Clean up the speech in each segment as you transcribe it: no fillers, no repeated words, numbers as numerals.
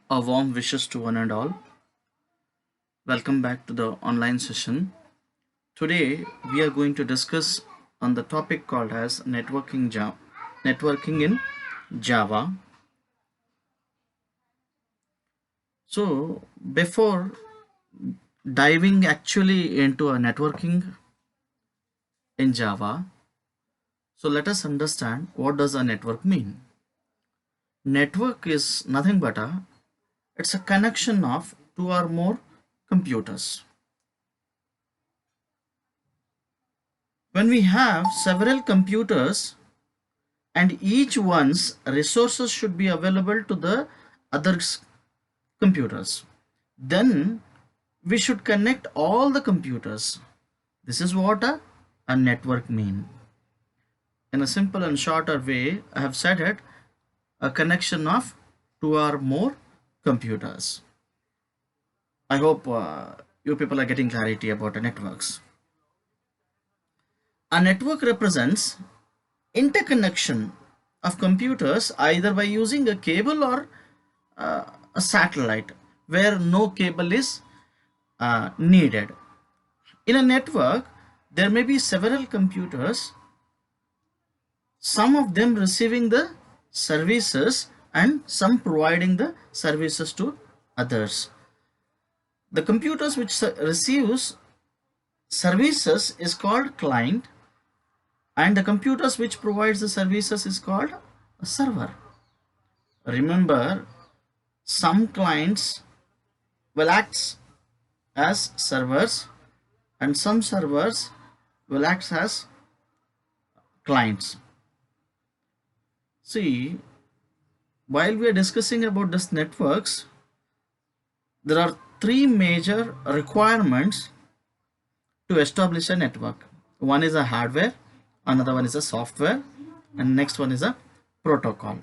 A warm wishes to one and all. Welcome back to the online session. Today we are going to discuss on the topic called as networking in Java. So before diving actually into a networking in Java, so let us understand what does a network mean. Network is nothing but it's a connection of two or more computers. When we have several computers and each one's resources should be available to the other's computers, then we should connect all the computers. This is what a network mean. In a simple and shorter way, I have said it, a connection of two or more computers. I hope you people are getting clarity about the networks. A network represents interconnection of computers either by using a cable or a satellite where no cable is needed. In a network, there may be several computers, some of them receiving the services and some providing the services to others. The computers which receives services is called client, and the computers which provides the services is called a server. Remember, some clients will act as servers and some servers will act as clients. See, while we are discussing about this networks, there are three major requirements to establish a network. One is a hardware, another one is a software, and next one is a protocol.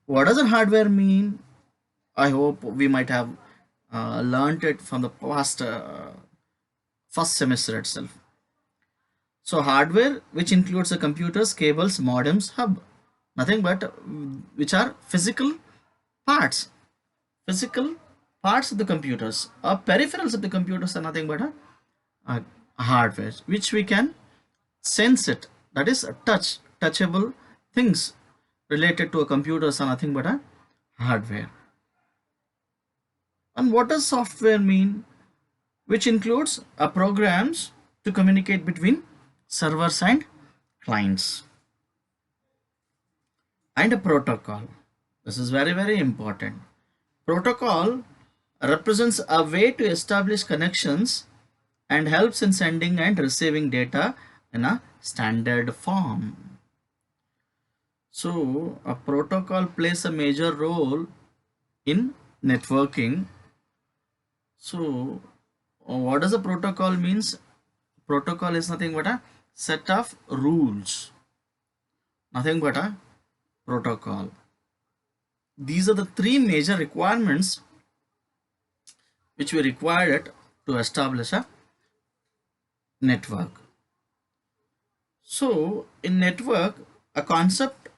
What does a hardware mean? I hope we might have learned it from the past first semester itself. So hardware, which includes the computers, cables, modems, hub, nothing but which are physical parts of the computers, or peripherals of the computers are nothing but a hardware, which we can sense it. That is touchable things related to a computers are nothing but a hardware. And what does software mean? Which includes programs to communicate between servers and clients, and a protocol. This is very important. Protocol represents a way to establish connections and helps in sending and receiving data in a standard form. So a protocol plays a major role in networking. So what does a protocol means? Protocol is nothing but a set of rules, nothing but a protocol. These are the three major requirements which we required to establish a network. So in network, a concept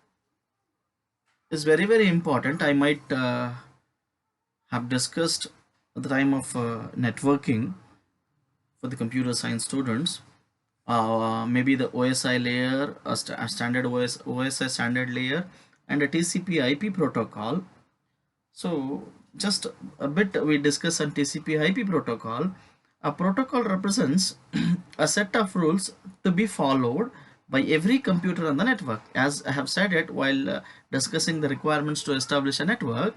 is very important. I might have discussed at the time of networking for the computer science students. Maybe the OSI layer, a standard OSI standard layer, and a TCP IP protocol. So just a bit we discuss on TCP IP protocol. A protocol represents a set of rules to be followed by every computer on the network. As I have said it while discussing the requirements to establish a network.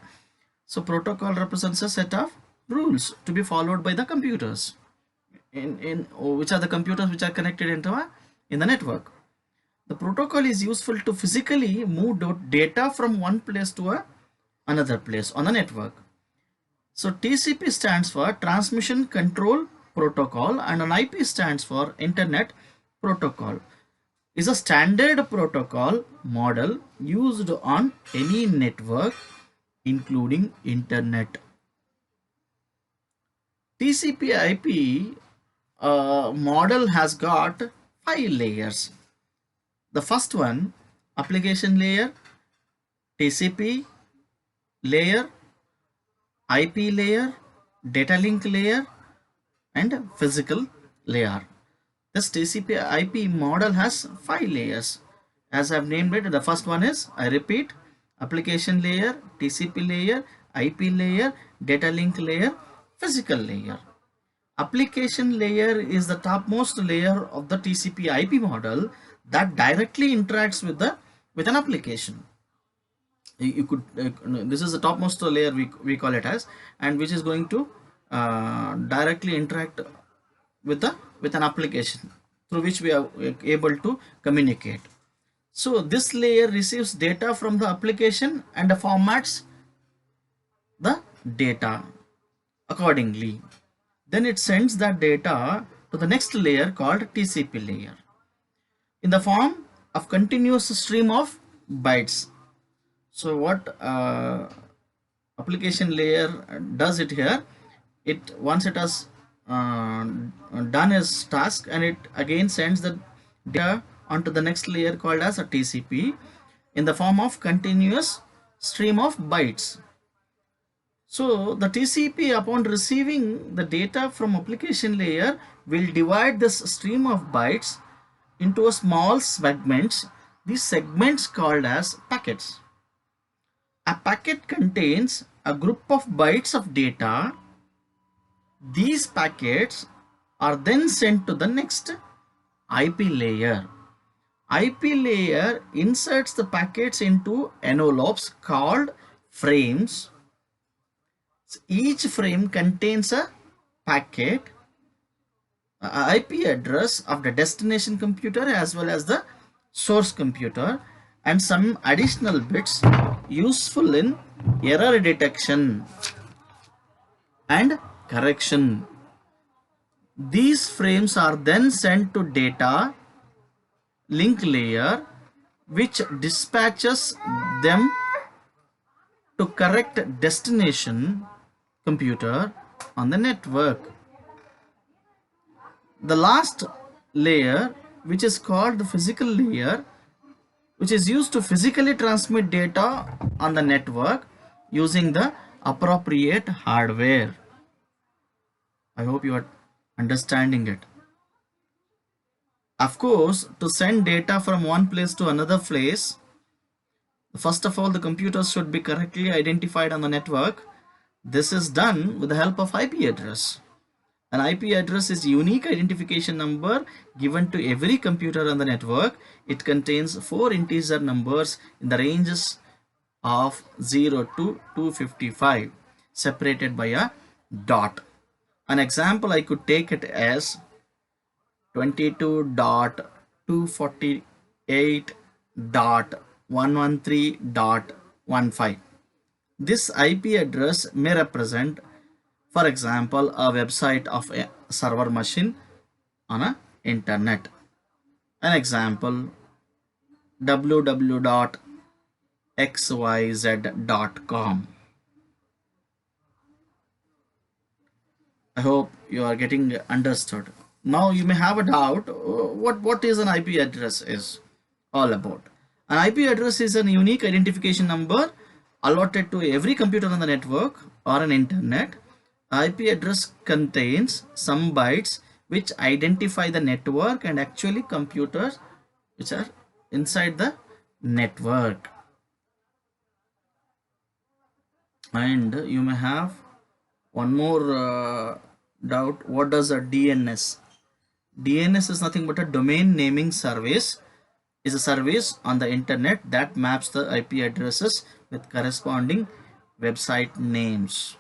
So protocol represents a set of rules to be followed by the computers in which are the computers which are connected in the network. The protocol is useful to physically move data from one place to another place on the network. So TCP stands for Transmission Control Protocol, and an IP stands for Internet Protocol. Is a standard protocol model used on any network including internet. TCP IP model has got 5 layers. The first one, application layer, TCP layer, IP layer, data link layer, and physical layer. This TCP IP model has 5 layers. As I've named it, the first one is, I repeat, application layer, TCP layer, IP layer, data link layer, physical layer. Application layer is the topmost layer of the TCP IP model that directly interacts with an application. You could this is the topmost layer we call it as, and which is going to directly interact with the with an application through which we are able to communicate. So this layer receives data from the application and formats the data accordingly. Then it sends that data to the next layer called TCP layer in the form of continuous stream of bytes. So what application layer does it here? It once it has done its task, and it again sends the data onto the next layer called as a TCP in the form of continuous stream of bytes. So the TCP, upon receiving the data from application layer, will divide this stream of bytes into a small segments. These segments called as packets. A packet contains a group of bytes of data. These packets are then sent to the next IP layer. IP layer inserts the packets into envelopes called frames. Each frame contains a packet, IP address of the destination computer as well as the source computer, and some additional bits useful in error detection and correction. These frames are then sent to data link layer, which dispatches them to correct destination computer on the network. The last layer, which is called the physical layer, which is used to physically transmit data on the network using the appropriate hardware. I hope you are understanding it. Of course, to send data from one place to another place, first of all, the computers should be correctly identified on the network. This is done with the help of IP address. An IP address is a unique identification number given to every computer on the network. It contains 4 integer numbers in the ranges of 0 to 255, separated by a dot. An example, I could take it as 22.248.113.15. This IP address may represent, for example, a website of a server machine on a internet. An example, www.xyz.com. I hope you are getting understood. Now you may have a doubt, what is an IP address is all about. An IP address is a unique identification number allotted to every computer on the network or an internet. IP address contains some bytes which identify the network and actually computers which are inside the network. And you may have one more doubt, what does a DNS? DNS is nothing but a domain naming service. Is a service on the internet that maps the IP addresses with corresponding website names.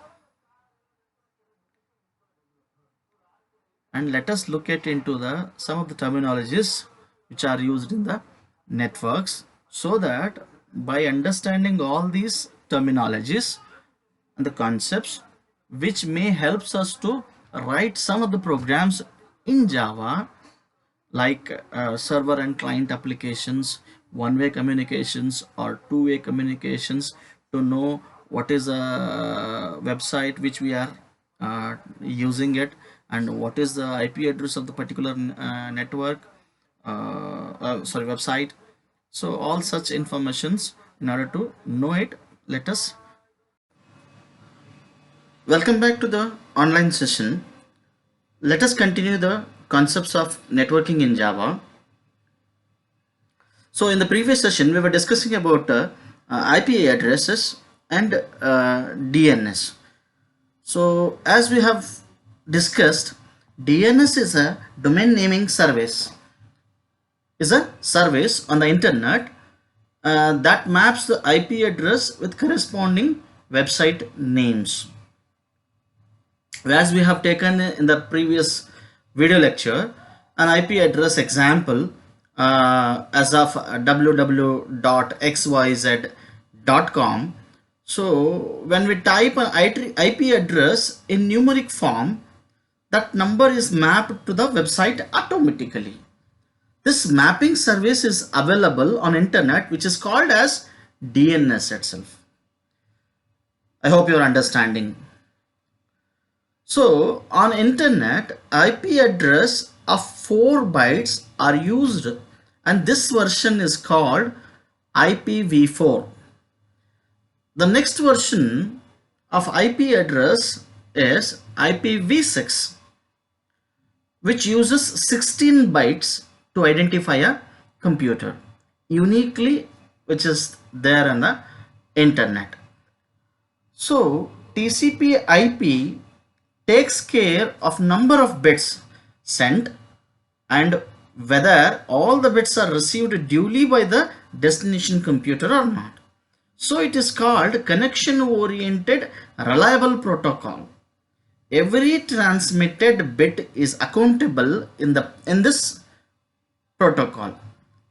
And let us look at into the some of the terminologies which are used in the networks, so that by understanding all these terminologies and the concepts, which may helps us to write some of the programs in Java, like server and client applications, one-way communications or two-way communications, to know what is a website which we are using it, and what is the IP address of the particular network, website. So all such informations, in order to know it, let us Welcome back to the online session. Let us continue the concepts of networking in Java. So in the previous session, we were discussing about IP addresses and DNS. So as we have discussed, DNS is a domain naming service. Is a service on the internet that maps the IP address with corresponding website names. As we have taken in the previous video lecture, an IP address example as of www.xyz.com. So when we type an IP address in numeric form, that number is mapped to the website automatically. This mapping service is available on internet, which is called as DNS itself. I hope you're understanding. So on internet, IP address of 4 bytes are used, and this version is called IPv4. The next version of IP address is IPv6, which uses 16 bytes to identify a computer uniquely, which is there on the internet. So TCP IP takes care of number of bits sent and whether all the bits are received duly by the destination computer or not. So it is called connection oriented reliable protocol. Every transmitted bit is accountable in this protocol.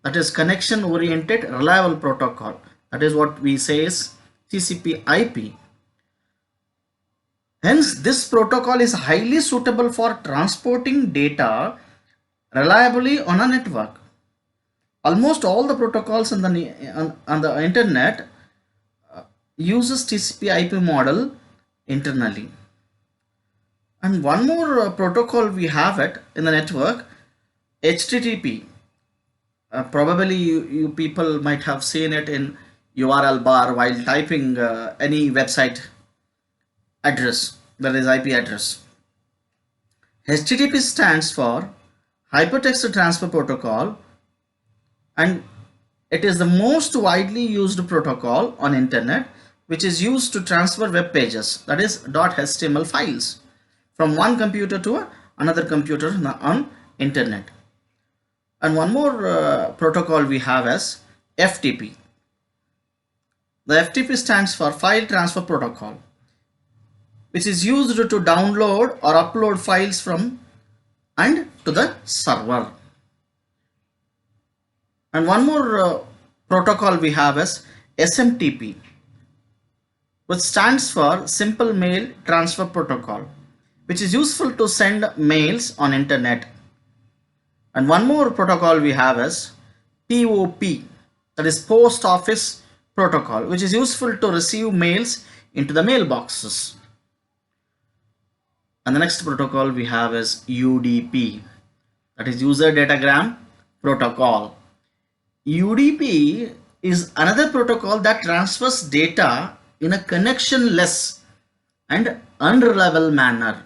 That is connection oriented reliable protocol. That is what we say is TCP IP. Hence, this protocol is highly suitable for transporting data reliably on a network. Almost all the protocols on the internet uses TCP IP model internally. And one more protocol we have it in the network, HTTP. Probably you people might have seen it in URL bar while typing any website address, that is IP address. HTTP stands for Hypertext Transfer Protocol, and it is the most widely used protocol on internet, which is used to transfer web pages, that is .html files, from one computer to another computer on internet. And one more protocol we have as FTP. The FTP stands for File Transfer Protocol, which is used to download or upload files from and to the server. And one more protocol we have is SMTP, which stands for Simple Mail Transfer Protocol, which is useful to send mails on internet. And one more protocol we have is POP, that is Post Office Protocol, which is useful to receive mails into the mailboxes. And the next protocol we have is UDP, that is User Datagram Protocol. UDP is another protocol that transfers data in a connectionless and unreliable manner.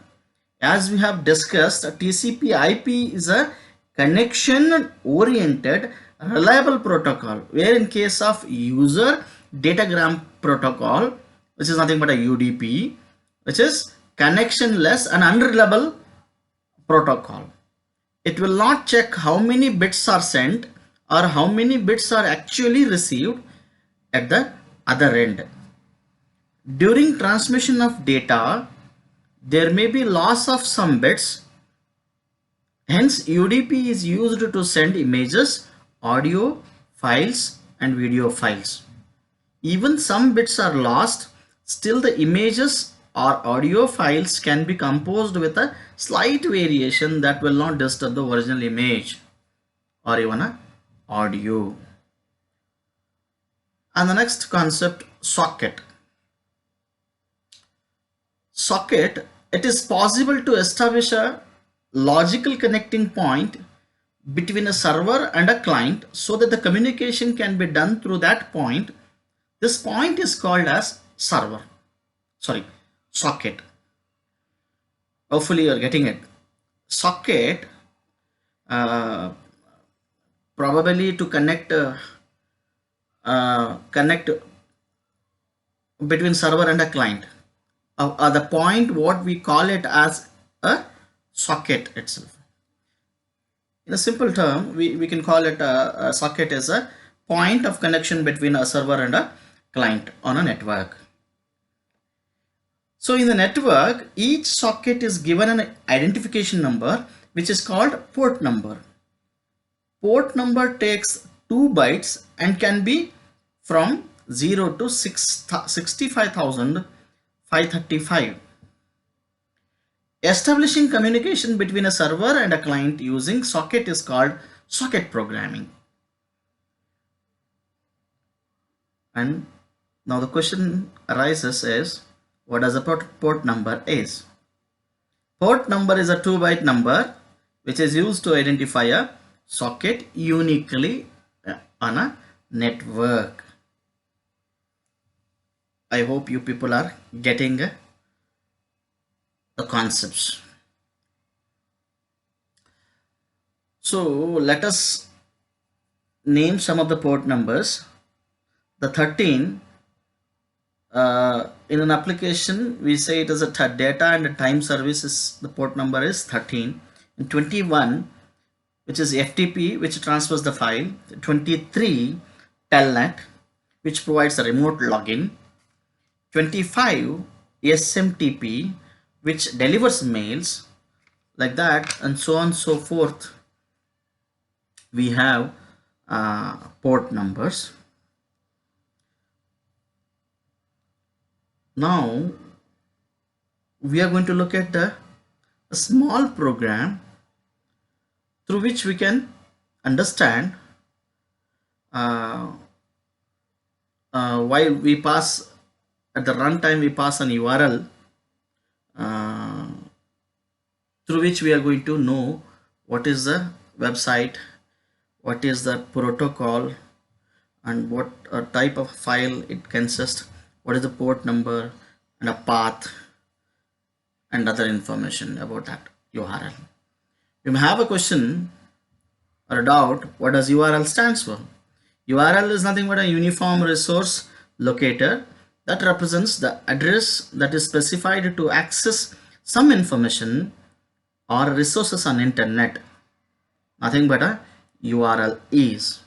As we have discussed, TCP IP is a connection oriented reliable protocol, where in case of User Datagram Protocol, which is nothing but a UDP, which is connectionless and unreliable protocol. It will not check how many bits are sent or how many bits are actually received at the other end. During transmission of data, there may be loss of some bits. Hence, UDP is used to send images, audio files, and video files. Even some bits are lost, still the images or audio files can be composed with a slight variation that will not disturb the original image or even a audio. And the next concept, socket. Socket, it is possible to establish a logical connecting point between a server and a client so that the communication can be done through that point. This point is called as socket. Hopefully you're getting it. Socket, uh, probably to connect between server and a client. The point what we call it as a socket itself. In a simple term, we can call it a socket as a point of connection between a server and a client on a network. So in the network, each socket is given an identification number which is called port number. Port number takes 2 bytes and can be from 0 to 65,535. Establishing communication between a server and a client using socket is called socket programming. And now the question arises is, what does a port number is? Port number is a 2-byte number which is used to identify a socket uniquely on a network. I hope you people are getting the concepts. So let us name some of the port numbers. The 13, in an application we say it is a data and time services, the port number is 13. And 21, which is FTP, which transfers the file. 23, telnet, which provides a remote login. 25, SMTP, which delivers mails, like that, and so on and so forth. We have port numbers. Now we are going to look at a small program through which we can understand while we pass at the runtime, we pass an URL through which we are going to know what is the website, what is the protocol, and what type of file it consists, what is the port number and a path and other information about that URL. You may have a question or a doubt, what does URL stands for? URL is nothing but a uniform resource locator that represents the address that is specified to access some information or resources on internet. Nothing but a URL is.